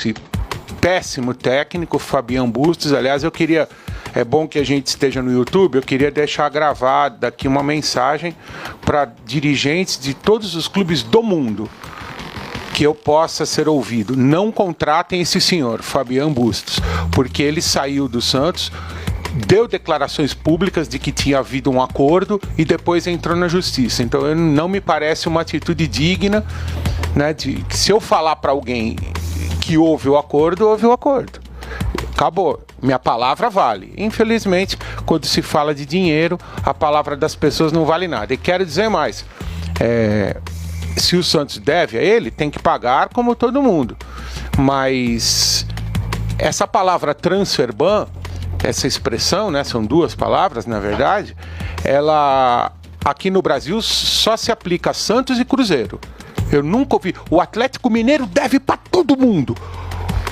esse péssimo técnico, Fabian Bustos. Aliás, eu queria... É bom que a gente esteja no YouTube. Eu queria deixar gravada aqui uma mensagem para dirigentes de todos os clubes do mundo, que eu possa ser ouvido. Não contratem esse senhor, Fabian Bustos, porque ele saiu do Santos, deu declarações públicas de que tinha havido um acordo e depois entrou na justiça. Então, não me parece uma atitude digna, né, de que se eu falar para alguém que houve o acordo, houve o acordo. Acabou. Minha palavra vale. Infelizmente, quando se fala de dinheiro, a palavra das pessoas não vale nada. E quero dizer mais. Se o Santos deve a ele, tem que pagar como todo mundo. Mas essa palavra transfer ban, essa expressão, né, são duas palavras, na verdade, ela aqui no Brasil só se aplica a Santos e Cruzeiro. Eu nunca ouvi. O Atlético Mineiro deve para todo mundo.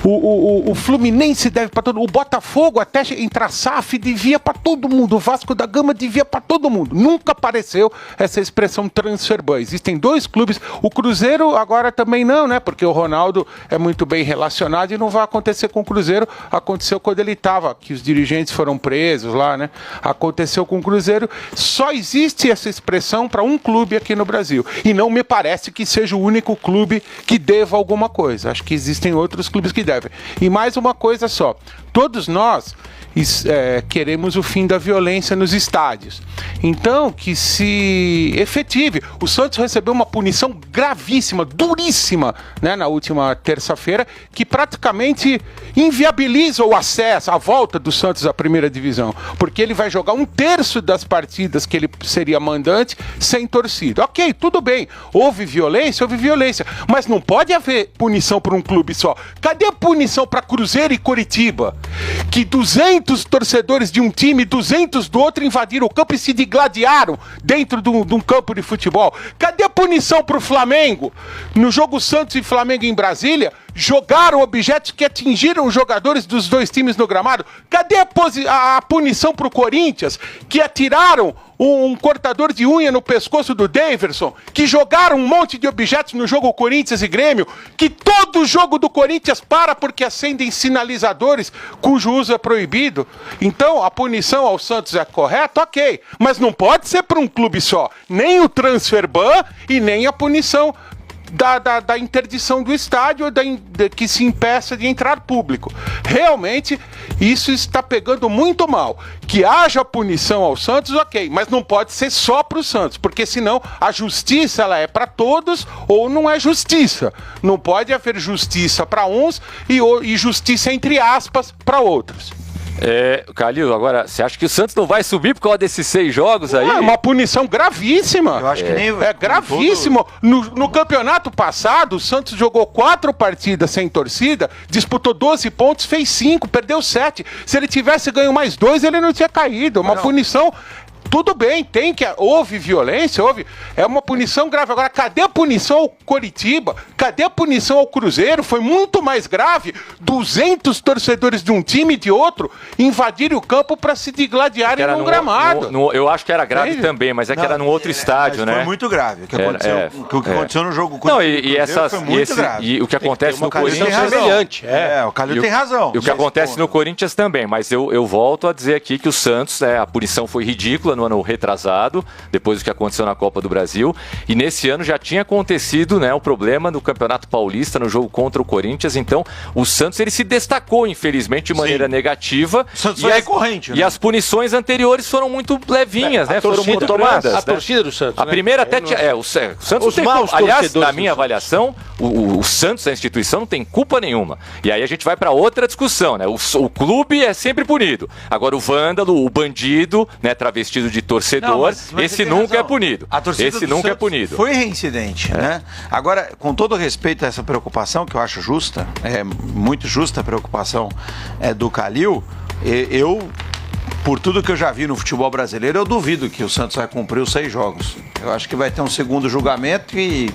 O Fluminense deve para todo mundo. O Botafogo, até entrar SAF, devia para todo mundo. O Vasco da Gama devia para todo mundo. Nunca apareceu essa expressão transfer ban. Existem dois clubes. O Cruzeiro agora também não, né? Porque o Ronaldo é muito bem relacionado e não vai acontecer com o Cruzeiro. Aconteceu quando ele estava, que os dirigentes foram presos lá, né? Aconteceu com o Cruzeiro. Só existe essa expressão para um clube aqui no Brasil. E não me parece que seja o único clube que deva alguma coisa. Acho que existem outros clubes que devem. E mais uma coisa só, todos nós queremos o fim da violência nos estádios. Então, que se efetive. O Santos recebeu uma punição gravíssima, duríssima, né, na última terça-feira, que praticamente inviabiliza o acesso, a volta do Santos à primeira divisão, porque ele vai jogar 1/3 das partidas que ele seria mandante sem torcida. Ok, tudo bem, houve violência, mas não pode haver punição para um clube só. Cadê a punição para Cruzeiro e Coritiba? Que 200 torcedores de um time, 200 do outro invadiram o campo e se digladiaram dentro de um campo de futebol. Cadê a punição para o Flamengo? No jogo Santos e Flamengo em Brasília, jogaram objetos que atingiram os jogadores dos dois times no gramado. Cadê a punição para o Corinthians, que atiraram um cortador de unha no pescoço do Daverson, que jogaram um monte de objetos no jogo Corinthians e Grêmio, que todo jogo do Corinthians para porque acendem sinalizadores cujo uso é proibido? Então, a punição ao Santos é correta? Ok, mas não pode ser para um clube só, nem o transfer ban e nem a punição da interdição do estádio, que se impeça de entrar público. Realmente, isso está pegando muito mal. Que haja punição ao Santos, ok, mas não pode ser só para o Santos, porque senão a justiça ela é para todos ou não é justiça. Não pode haver justiça para uns e justiça entre aspas para outros. Calil, agora, você acha que o Santos não vai subir por causa desses 6 jogos aí? É uma punição gravíssima. Eu acho que nem... É gravíssimo. No campeonato passado, o Santos jogou 4 partidas sem torcida, disputou 12 pontos, fez 5, perdeu 7. Se ele tivesse ganho mais 2, ele não tinha caído. Uma punição... Tudo bem, houve violência, é uma punição grave. Agora, cadê a punição ao Coritiba? Cadê a punição ao Cruzeiro? Foi muito mais grave 200 torcedores de um time e de outro invadirem o campo para se digladiarem num gramado. Eu acho que era grave também, mas que era num outro estádio, né? Foi muito grave o que aconteceu, o que aconteceu no jogo com o Cruzeiro foi muito grave. E o que acontece no Corinthians... O Calil tem razão. E o que acontece no Corinthians também, mas eu volto a dizer aqui que o Santos, a punição foi ridícula no ano retrasado, depois do que aconteceu na Copa do Brasil, e nesse ano já tinha acontecido, né, o problema no Campeonato Paulista, no jogo contra o Corinthians. Então o Santos ele se destacou, infelizmente, de maneira negativa. O Santos foi recorrente, né? E as punições anteriores foram muito levinhas, né? Foram muito brandas. A torcida do Santos, a primeira até tinha... o Santos tem culpa. Aliás, na minha avaliação, o Santos, a instituição, não tem culpa nenhuma. E aí a gente vai para outra discussão, né? O clube é sempre punido. Agora o vândalo, o bandido, né, travestido de torcedor, esse nunca é punido. Esse nunca é punido. Foi reincidente, né? Agora, com todo respeito a essa preocupação, que eu acho justa, muito justa a preocupação do Calil, eu, por tudo que eu já vi no futebol brasileiro, eu duvido que o Santos vai cumprir os 6 jogos. Eu acho que vai ter um segundo julgamento e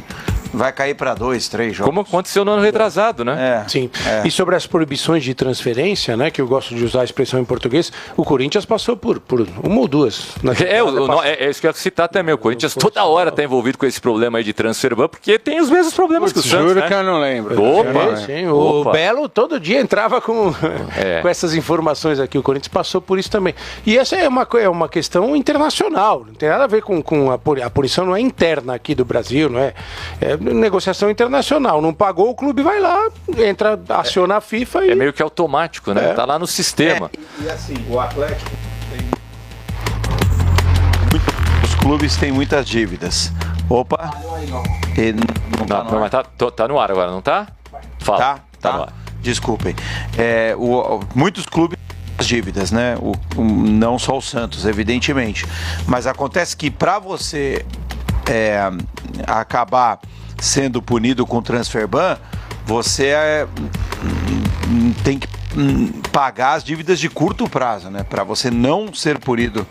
vai cair para 2, 3 jogos. Como aconteceu no ano retrasado, né? Sim. E sobre as proibições de transferência, né, que eu gosto de usar a expressão em português, o Corinthians passou por uma ou duas. É isso que eu ia citar também. O Corinthians toda hora está envolvido com esse problema aí de transfer ban, porque tem os mesmos problemas que o Santos, Juro né? que eu não lembro. Opa! Sim, o Opa. Belo todo dia entrava com essas informações aqui. O Corinthians passou por isso também. E essa é uma questão internacional. Não tem nada a ver com a punição, não é interna aqui do Brasil, não é? É negociação internacional. Não pagou, o clube vai lá, entra, aciona a FIFA e... É meio que automático, né? Tá lá no sistema. E assim, o Atlético os clubes têm muitas dívidas. Opa! Não, mas tá no ar agora, não tá? Fala. Tá. No ar. Desculpem. Muitos clubes têm as dívidas, né? Não só o Santos, evidentemente. Mas acontece que para você acabar sendo punido com transfer ban, você tem que pagar as dívidas de curto prazo, né? Para você não ser punido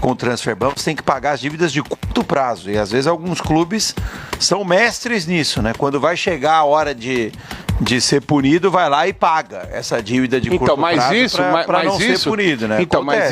com transfer ban, você tem que pagar as dívidas de curto prazo. E às vezes alguns clubes são mestres nisso, né? Quando vai chegar a hora de ser punido, vai lá e paga essa dívida de curto prazo para não ser punido, né? Então, mas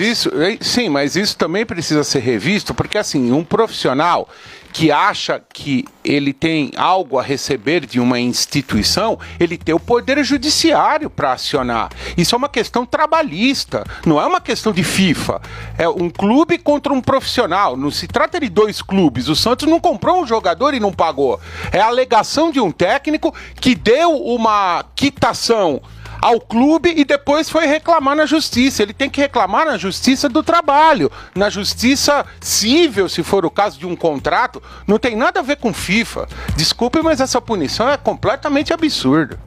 isso também precisa ser revisto, porque assim, um profissional que acha que ele tem algo a receber de uma instituição, ele tem o poder judiciário para acionar. Isso é uma questão trabalhista, não é uma questão de FIFA. É um clube contra um profissional. Não se trata de dois clubes. O Santos não comprou um jogador e não pagou. É a alegação de um técnico que deu uma quitação ao clube e depois foi reclamar na justiça. Ele tem que reclamar na justiça do trabalho, na justiça civil, se for o caso de um contrato. Não tem nada a ver com FIFA. Desculpe, mas essa punição é completamente absurda.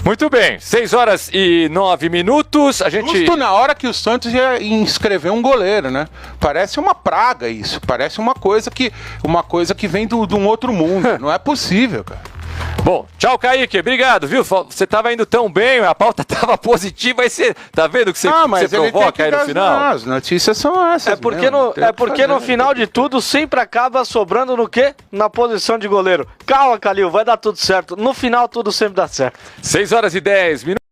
Muito bem, 6h09. A gente... Justo na hora que o Santos ia inscrever um goleiro, né? Parece uma praga isso. Parece uma coisa que vem de um outro mundo. Não é possível, cara. Bom, tchau, Kaique. Obrigado, viu? Você tava indo tão bem, a pauta tava positiva, aí você tá vendo que você provoca aí no final? As notícias são essas. Porque no final de tudo sempre acaba sobrando no quê? Na posição de goleiro. Calma, Calil, vai dar tudo certo. No final tudo sempre dá certo. 6h10.